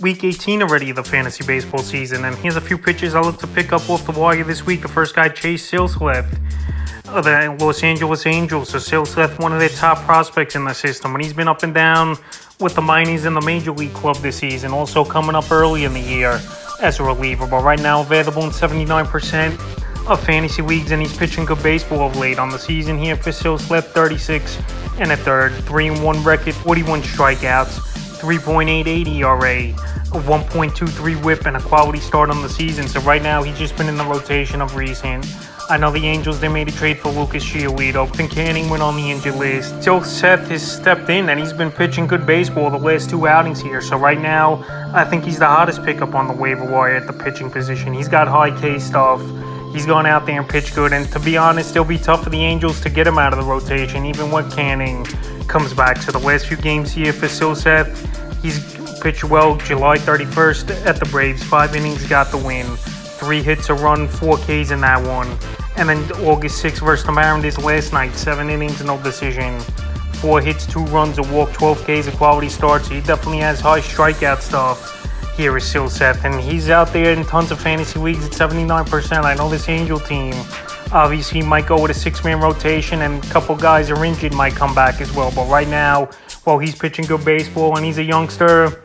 Week 18 already of the fantasy baseball season, and here's a few pitchers I look to pick up off the wire this week. The first guy, Chase Silseth of the Los Angeles Angels. So Silseth, one of their top prospects in the system, and he's been up and down with the minors in the Major League Club this season, also coming up early in the year as a reliever, but right now available in 79% of fantasy leagues, and he's pitching good baseball of late. On the season here for Silseth, 36 and a third, 3-1 record, 41 strikeouts, 3.88 ERA, a 1.23 whip, and a quality start on the season. So right now, he's just been in the rotation of recent. I know the Angels, they made a trade for Lucas Giolito. Ben Canning went on the injured list. Silseth has stepped in, and he's been pitching good baseball the last two outings here. So right now, I think he's the hottest pickup on the waiver wire at the pitching position. He's got high K stuff. He's gone out there and pitched good. And to be honest, it'll be tough for the Angels to get him out of the rotation, even when Canning comes back. So the last few games here for Silseth, he's pitched well. July 31st at the Braves, 5 innings, got the win. 3 hits, a run, 4 Ks in that one. And then August 6th versus the Mariners last night, 7 innings, no decision. 4 hits, 2 runs, a walk, 12 Ks, a quality start. So he definitely has high strikeout stuff here is Silseth. And he's out there in tons of fantasy leagues at 79%. I know this Angel team obviously might go with a 6-man rotation, and a couple guys are injured, might come back as well. But right now, well, he's pitching good baseball, and he's a youngster,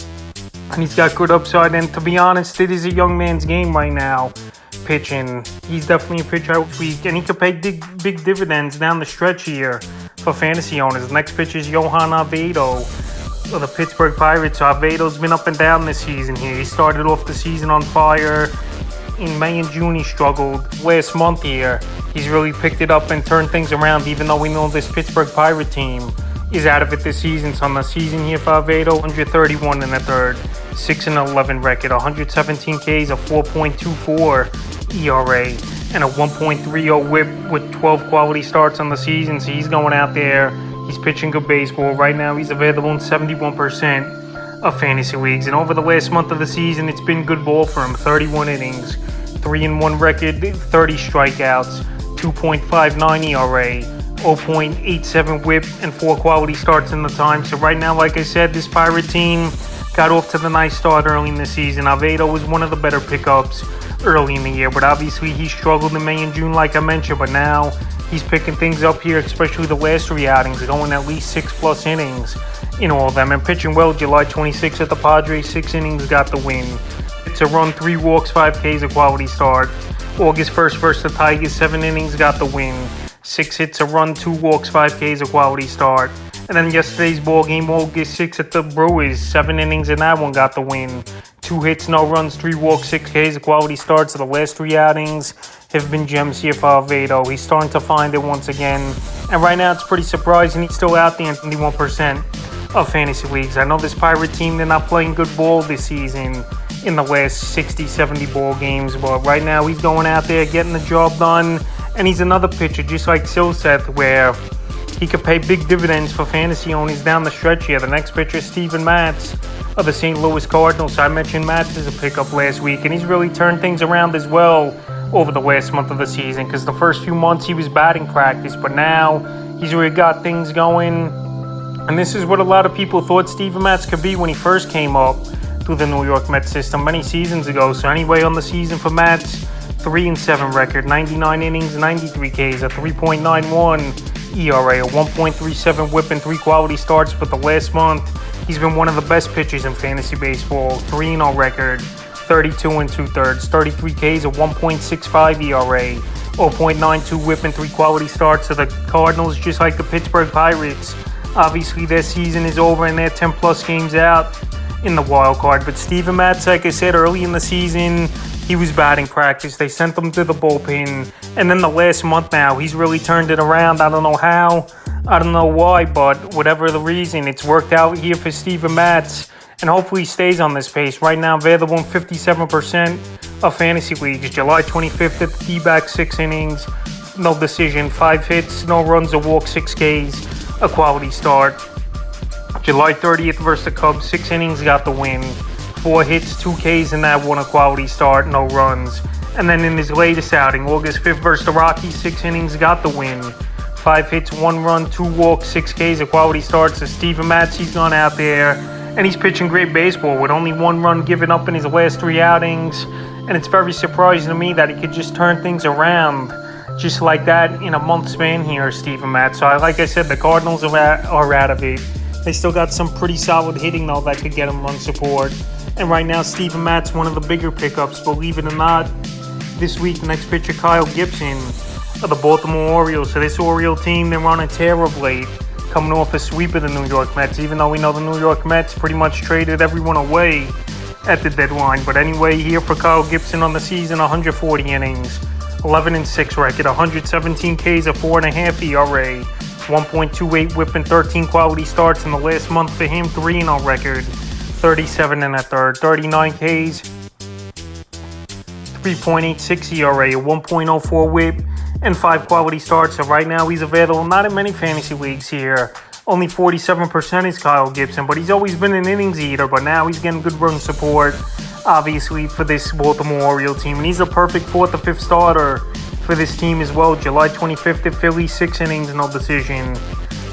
and he's got good upside. And to be honest, it is a young man's game right now, pitching. He's definitely a pitcher this week, and he could pay big dividends down the stretch here for fantasy owners. Next pitcher is Johan Avedo of the Pittsburgh Pirates. So Avedo's been up and down this season here. He started off the season on fire. In May and June, he struggled. Last month here, he's really picked it up and turned things around, even though we know this Pittsburgh Pirate team is out of it this season. So on the season here for Avedo, 131 and a third, 6-11 record, 117 Ks, a 4.24 ERA, and a 1.30 whip with 12 quality starts on the season. So he's going out there. He's pitching good baseball. Right now, he's available in 71% of fantasy leagues. And over the last month of the season, it's been good ball for him. 31 innings, 3-1 record, 30 strikeouts, 2.59 ERA, 0.87 whip, and 4 quality starts in the time. So right now, like I said, this Pirate team got off to the nice start early in the season. Avedo was one of the better pickups early in the year, but obviously he struggled in May and June, like I mentioned. But now he's picking things up here, especially the last 3 outings, going at least 6+ innings in all of them, and pitching well. July 26th at the Padres, 6 innings, got the win. It's a run, 3 walks, 5 Ks, a quality start. August 1st versus the Tigers, 7 innings, got the win. 6 hits, a run, 2 walks, 5 Ks, a quality start. And then yesterday's ball game, August 6th at the Brewers, 7 innings, and that one got the win. 2 hits, no runs, 3 walks, 6 Ks, a quality start. So the last 3 outings have been gems here for Avedo. He's starting to find it once again. And right now, it's pretty surprising he's still out there in 71% of fantasy leagues. I know this Pirate team, they're not playing good ball this season in the last 60, 70 ball games. But right now, he's going out there, getting the job done. And he's another pitcher, just like Silseth, where he could pay big dividends for fantasy owners down the stretch here. The next pitcher is Steven Matz of the St. Louis Cardinals. So I mentioned Matz as a pickup last week, and he's really turned things around as well over the last month of the season, because the first few months he was batting practice, but now he's really got things going. And this is what a lot of people thought Steven Matz could be when he first came up through the New York Mets system many seasons ago. So anyway, on the season for Matz, 3-7 record, 99 innings, 93 Ks, a 3.91 ERA, a 1.37 whip, and 3 quality starts. But the last month, he's been one of the best pitchers in fantasy baseball. 3-0 record, 32 2/3, 33 Ks, a 1.65 ERA, 0.92 whip, and 3 quality starts. So the Cardinals, just like the Pittsburgh Pirates, obviously their season is over and they're 10+ games out in the wild card. But Steven Matz, like I said, early in the season, he was batting practice. They sent him to the bullpen. And then the last month now, he's really turned it around. I don't know how, I don't know why, but whatever the reason, it's worked out here for Steven Matz. And hopefully he stays on this pace. Right now, available in 57% of fantasy leagues. July 25th at the D-backs, 6 innings, no decision, 5 hits, no runs, a walk, 6 Ks, a quality start. July 30th versus the Cubs, 6 innings, got the win. 4 hits, 2 Ks in that one, a quality start, no runs. And then in his latest outing, August 5th versus the Rockies, 6 innings, got the win. 5 hits, 1 run, 2 walks, 6 Ks, a quality start. So Steven Matz, he's gone out there and he's pitching great baseball with only 1 run given up in his last 3 outings. And it's very surprising to me that he could just turn things around just like that in a month span here, Steven Matz. So like I said, the Cardinals are out of it. They still got some pretty solid hitting, though, that could get them run support. And right now, Steven Matz, one of the bigger pickups, believe it or not. This week, the next pitcher, Kyle Gibson of the Baltimore Orioles. So this Oriole team, they're on a tear of late, coming off a sweep of the New York Mets, even though we know the New York Mets pretty much traded everyone away at the deadline. But anyway, here for Kyle Gibson on the season, 140 innings, 11-6 record, 117 Ks, a 4.5 ERA, 1.28 whip and 13 quality starts in the last month for him, 3-0 record, 37 1/3, 39 Ks, 3.86 ERA, a 1.04 whip, and 5 quality starts. So right now he's available not in many fantasy leagues here. Only 47% is Kyle Gibson, but he's always been an innings eater, but now he's getting good run support, obviously, for this Baltimore Oriole team. And he's a perfect 4th or 5th starter for this team as well. July 25th at Philly, 6 innings, no decision.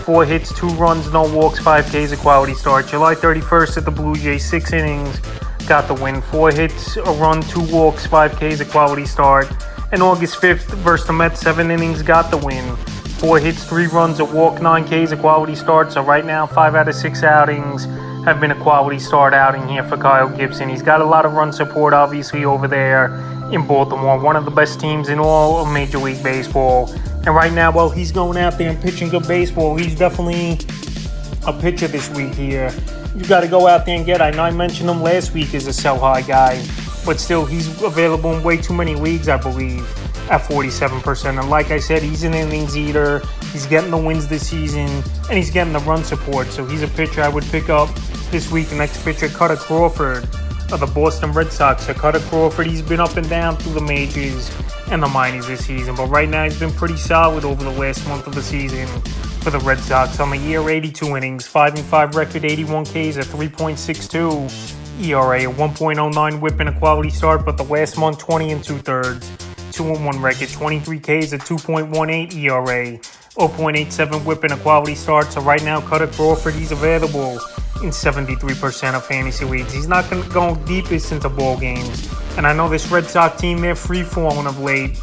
4 hits, 2 runs, no walks, 5 Ks, a quality start. July 31st at the Blue Jays, 6 innings, got the win. 4 hits, a run, 2 walks, 5 Ks, a quality start. And August 5th versus the Mets, 7 innings, got the win. 4 hits, 3 runs, a walk, 9 Ks, a quality start. So right now, 5 out of 6 outings have been a quality start outing here for Kyle Gibson. He's got a lot of run support, obviously, over there in Baltimore, one of the best teams in all of Major League Baseball. And right now, while he's going out there and pitching good baseball, he's definitely a pitcher this week here. You got to go out there and get. I know I mentioned him last week as a sell-high guy, but still, he's available in way too many leagues, I believe, at 47%. And like I said, he's an innings eater. He's getting the wins this season, and he's getting the run support. So he's a pitcher I would pick up this week. The next pitcher, Kutter Crawford of the Boston Red Sox. So Kutter Crawford, he's been up and down through the majors and the minors this season, but right now he's been pretty solid over the last month of the season for the Red Sox. On the year, 82 innings, 5-5 record, 81 Ks, a 3.62 ERA, a 1.09 whip, and a quality start. But the last month, 20 2/3, 2-1 record, 23 Ks, a 2.18 ERA, 0.87 whip, and a quality start. So right now, Kutter Crawford, he's available in 73% of fantasy leagues. He's not going to go deepest into ball games. And I know this Red Sox team, they're free-falling of late,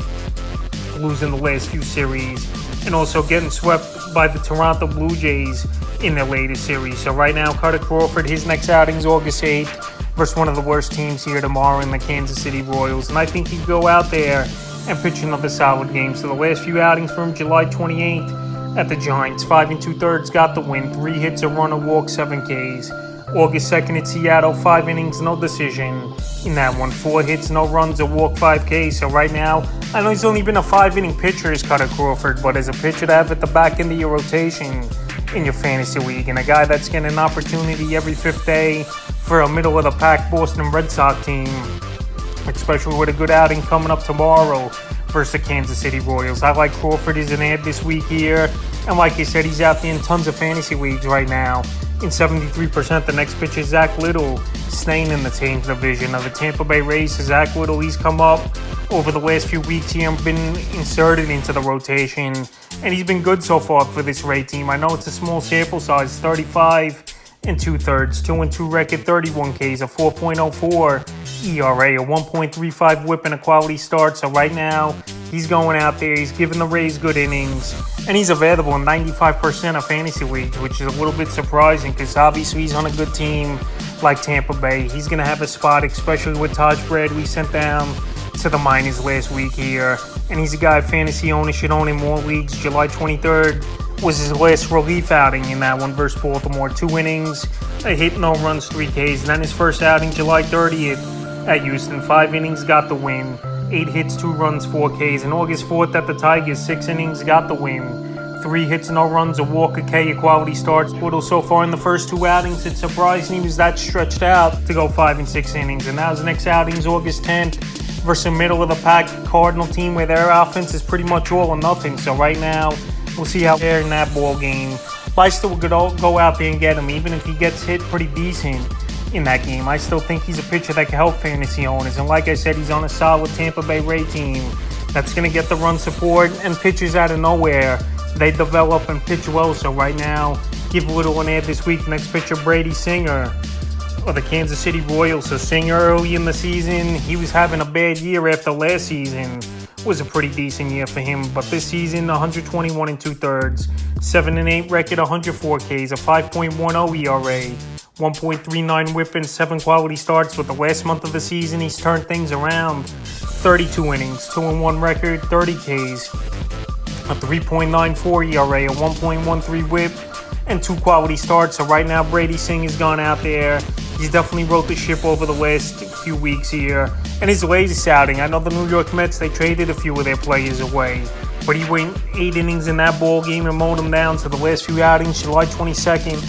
losing the last few series, and also getting swept by the Toronto Blue Jays in their latest series. So right now, Kutter Crawford, his next outing is August 8th versus one of the worst teams here tomorrow in the Kansas City Royals. And I think he'd go out there and pitch another solid game. So the last few outings from July 28th at the Giants, 5 2/3, got the win. 3 hits, a run, a walk, 7 Ks. August 2nd at Seattle, 5 innings, no decision in that one. 4 hits, no runs, a walk, 5 Ks. So right now, I know he's only been a 5-inning pitcher, is Kutter Crawford, but as a pitcher to have at the back end of your rotation in your fantasy league, and a guy that's getting an opportunity every 5th day for a middle-of-the-pack Boston Red Sox team, especially with a good outing coming up tomorrow versus the Kansas City Royals. I like Crawford as an ad this week here, and like you said, he's out there in tons of fantasy leagues right now. In 73%, the next pitcher is Zach Littell, staying in the same division of the Tampa Bay Rays. So Zach Littell, he's come up over the last few weeks here and been inserted into the rotation, and he's been good so far for this Ray team. I know it's a small sample size, 35 2/3, 2-2 record, 31 Ks, a 4.04 ERA, a 1.35 whip, and a quality start. So right now, he's going out there, he's giving the Rays good innings, and he's available in 95% of fantasy leagues, which is a little bit surprising because obviously he's on a good team like Tampa Bay. He's going to have a spot, especially with Taj Bradley sent down to the minors last week here, and he's a guy fantasy owners should own in more leagues. July 23rd was his last relief outing in that one versus Baltimore. 2 innings, a hit, no runs, 3 Ks. And then his first outing, July 30th at Houston, 5 innings, got the win. 8 hits, 2 runs, 4 Ks. And August 4th at the Tigers, 6 innings, got the win. 3 hits, no runs, a walk, a K, a quality start. Little so far in the first 2 outings, it surprised me he was that stretched out to go 5 and 6 innings. And now his next outing is August 10th versus a middle-of-the-pack Cardinal team where their offense is pretty much all or nothing. So right now, we'll see how they're in that ball game. But I still could go out there and get him, even if he gets hit pretty decent in that game. I still think he's a pitcher that can help fantasy owners. And like I said, he's on a solid Tampa Bay Ray team that's going to get the run support and pitchers out of nowhere. They develop and pitch well. So right now, give Little an ad this week. Next pitcher, Brady Singer of the Kansas City Royals. So seeing early in the season, he was having a bad year after last season. Was a pretty decent year for him, but this season 121 and 2/3, 7-8 record, 104 Ks, a 5.10 ERA, 1.39 WHIP, and 7 quality starts. But the last month of the season, he's turned things around. 32 innings, 2-1 record, 30 Ks, a 3.94 ERA, a 1.13 WHIP, and 2 quality starts. So right now, Brady Singh has gone out there. He's definitely wrote the ship over the last few weeks here. And his latest outing, I know the New York Mets, they traded a few of their players away, but he went 8 innings in that ball game and mowed them down. So the last few outings, July 22nd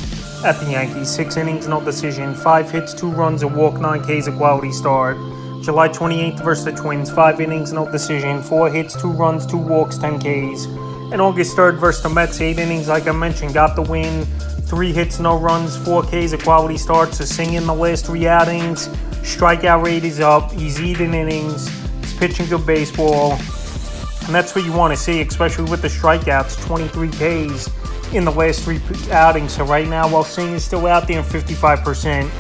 at the Yankees, 6 innings, no decision, 5 hits, 2 runs, a walk, 9 Ks, a quality start. July 28th versus the Twins, 5 innings, no decision, 4 hits, 2 runs, 2 walks, 10 Ks. And August 3rd versus the Mets, 8 innings, like I mentioned, got the win. 3 hits, no runs, 4 Ks, a quality start. So Singh in the last 3 outings, strikeout rate is up. He's eating innings. He's pitching good baseball. And that's what you want to see, especially with the strikeouts, 23 Ks in the last 3 outings. So right now, while Singh is still out there in 55%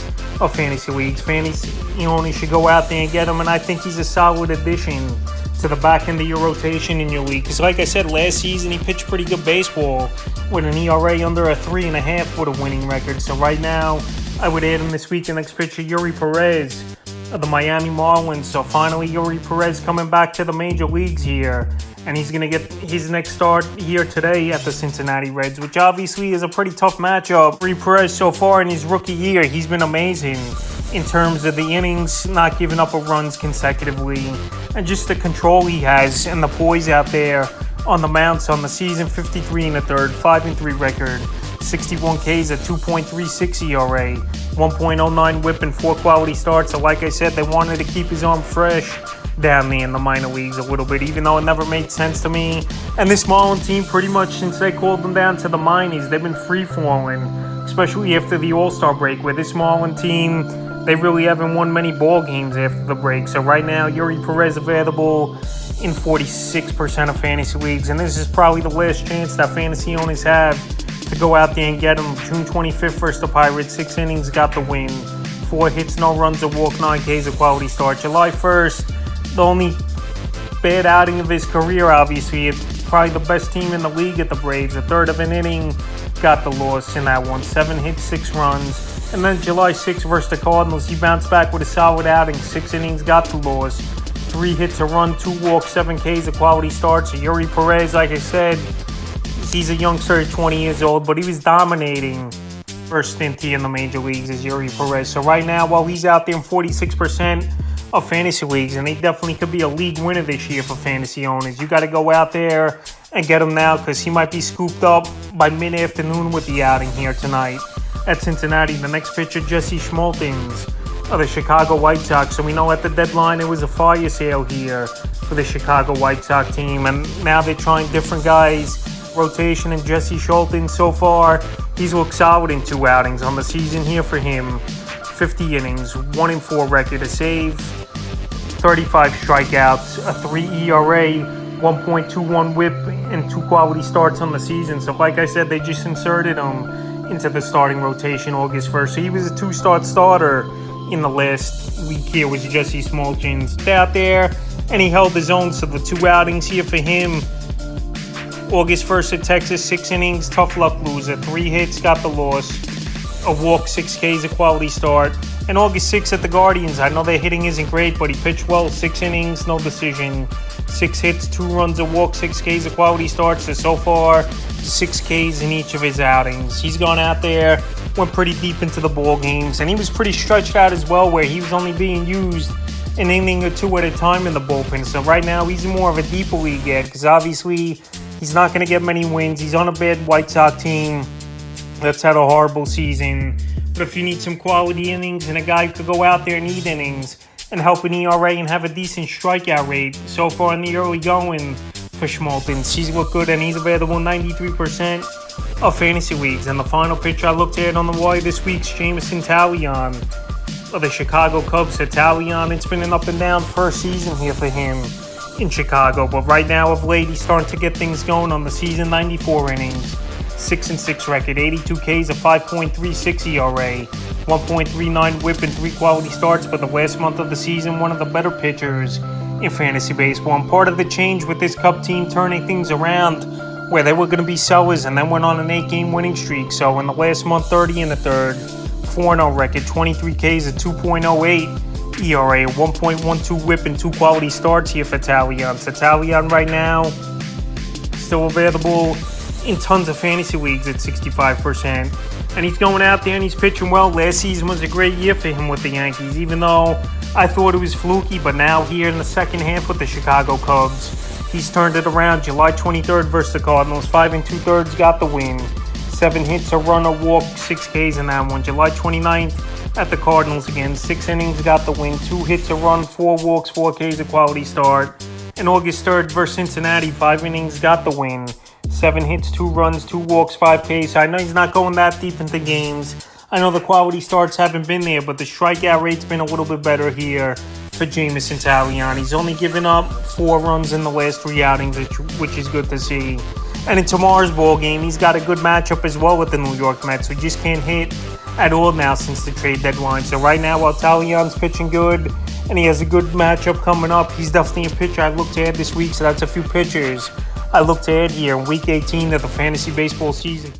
of fantasy leagues, fantasy owners should go out there and get him. And I think he's a solid addition to the back end of your rotation in your league. Because like I said, last season he pitched pretty good baseball with an ERA under a 3.5 with a winning record. So right now, I would add him this week. The next pitcher, Yuri Perez of the Miami Marlins. So finally, Yuri Perez coming back to the major leagues here. And he's going to get his next start here today at the Cincinnati Reds, which obviously is a pretty tough matchup. Yuri Perez so far in his rookie year, he's been amazing in terms of the innings, not giving up runs consecutively, and just the control he has and the poise out there on the mound. So on the season, 53 1/3, 5-3 record, 61 Ks, a 2.36 ERA, 1.09 WHIP, and 4 quality starts. So like I said, they wanted to keep his arm fresh down there in the minor leagues a little bit, even though it never made sense to me. And this Marlin team, pretty much since they called them down to the minors, they've been free-falling, especially after the All-Star break, where this Marlin team, they really haven't won many ball games after the break. So right now, Yuri Perez available in 46% of fantasy leagues. And this is probably the last chance that fantasy owners have to go out there and get him. June 25th versus the Pirates, 6 innings, got the win. 4 hits, no runs, a walk, 9 Ks, a quality start. July 1st, the only bad outing of his career, obviously. It's probably the best team in the league at the Braves. A third of an inning, got the loss in that one. 7 hits, 6 runs. And then July 6th versus the Cardinals, he bounced back with a solid outing. 6 innings, got the loss. 3 hits, a run, 2 walks, 7 Ks, a quality start. So Yuri Perez, like I said, he's a youngster at 20 years old, but he was dominating first stint in the major leagues as Yuri Perez. So right now, while he's out there in 46% of fantasy leagues, and he definitely could be a league winner this year for fantasy owners, you got to go out there and get him now, because he might be scooped up by mid-afternoon with the outing here tonight at Cincinnati. The next pitcher, Jesse Schmaltz of the Chicago White Sox. So we know at the deadline it was a fire sale here for the Chicago White Sox team, and now they're trying different guys, rotation, and Jesse Schmaltz so far, he's looked solid in 2 outings on the season here for him. 50 innings, 1-4 record, a save, 35 strikeouts, a 3 ERA, 1.21 WHIP, and 2 quality starts on the season. So like I said, they just inserted him into the starting rotation August 1st. So he was a 2-start starter in the last week here with Jesse Schmaltz out there, and he held his own. So the 2 outings here for him, August 1st at Texas, 6 innings, tough luck loser, 3 hits, got the loss, a walk, 6 Ks, a quality start. And August 6th at the Guardians, I know their hitting isn't great, but he pitched well, 6 innings, no decision, 6 hits, 2 runs, a walk, 6 Ks, a quality start. So far, 6 Ks in each of his outings. He's gone out there, went pretty deep into the ball games, and he was pretty stretched out as well, where he was only being used an inning or 2 at a time in the bullpen. So right now, he's more of a deeper league yet, because obviously he's not going to get many wins. He's on a bad White Sox team that's had a horrible season. But if you need some quality innings and a guy who could go out there and eat innings and help an ERA and have a decent strikeout rate, so far in the early going for Schmaltz, he's looked good, and he's available 93% of fantasy leagues. And the final pitcher I looked at on the wire this week's Jameson Taillon of the Chicago Cubs. So Taillon, it's been an up and down first season here for him in Chicago, but right now of late he's starting to get things going on the season. 94 innings, 6-6 record, 82 Ks, a 5.36 ERA, 1.39 WHIP, and 3 quality starts. But the last month of the season, one of the better pitchers in fantasy baseball. And part of the change with this Cub team turning things around, where they were going to be sellers and then went on an 8-game winning streak. So in the last month, 30 in the third, 4-0 record, 23 Ks, a 2.08 ERA, 1.12 WHIP, and 2 quality starts here for Taillon. So Taillon right now still available in tons of fantasy leagues at 65%. And he's going out there and he's pitching well. Last season was a great year for him with the Yankees, even though I thought it was fluky. But now here in the second half with the Chicago Cubs, he's turned it around. July 23rd versus the Cardinals, 5 2/3 got the win. 7 hits, a run, a walk, 6 Ks in that one. July 29th at the Cardinals again, 6 innings, got the win. 2 hits, a run, 4 walks, 4 Ks, a quality start. And August 3rd versus Cincinnati, 5 innings, got the win. 7 hits, 2 runs, 2 walks, 5 Ks. I know he's not going that deep into games. I know the quality starts haven't been there, but the strikeout rate's been a little bit better here for Jameson Taillon. He's only given up 4 runs in the last 3 outings, which is good to see. And in tomorrow's ball game, he's got a good matchup as well with the New York Mets, who just can't hit at all now since the trade deadline. So right now, while Taillon's pitching good and he has a good matchup coming up, he's definitely a pitcher I look to add this week. So that's a few pitchers I look to add here in Week 18 of the fantasy baseball season.